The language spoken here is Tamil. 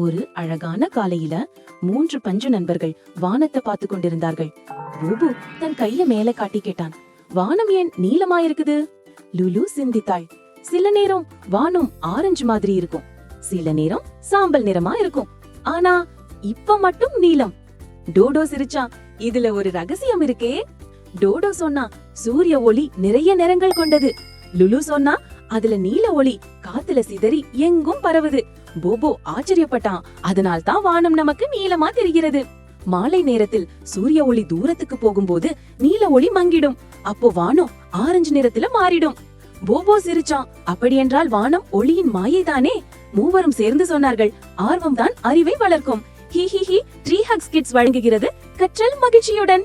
ஒரு அழகான காலையில 3 பஞ்சு நண்பர்கள் வானத்தை பார்த்து கொண்டிருந்தார்கள். பூபு தன் கைய மேல காட்டி கேட்டான், வானம் ஏன் நீலமா இருக்குது? லுலு சிந்தித்தாள். சில நேரம் வானம் ஆரஞ்சு மாதிரி இருக்கும், சில நேரம் சாம்பல் நிறமா இருக்கும், ஆனா இப்ப மட்டும் நீலம். டோடோ சிரிச்சான், இதுல ஒரு ரகசியம் இருக்கே. டோடோ சொன்னா, சூரிய ஒளி நிறைய நிறங்கள் கொண்டது. லுலு சொன்னா, அதுல நீல ஒளி காத்துல சிதறி எங்கும் பரவுது. போபோ ஆச்சரியப்பட்டான், அதனால் தான் வானம் நமக்கு நீலமா தெரிகிறது. மாலை நேரத்தில் சூரிய ஒளி தூரத்துக்கு போகும்போது நீல ஒளி மங்கிடும், அப்போ வானம் ஆரஞ்சு நிறத்துல மாறிடும். போபோ சிரிச்சான், அப்படியென்றால் வானம் ஒளியின் மாயைதானே? மூவரும் சேர்ந்து சொன்னார்கள், ஆர்வம் தான் அறிவை வளர்க்கும். He he he. Tree hugs kids வழங்குகிறது கற்றல் மகிழ்ச்சியுடன்.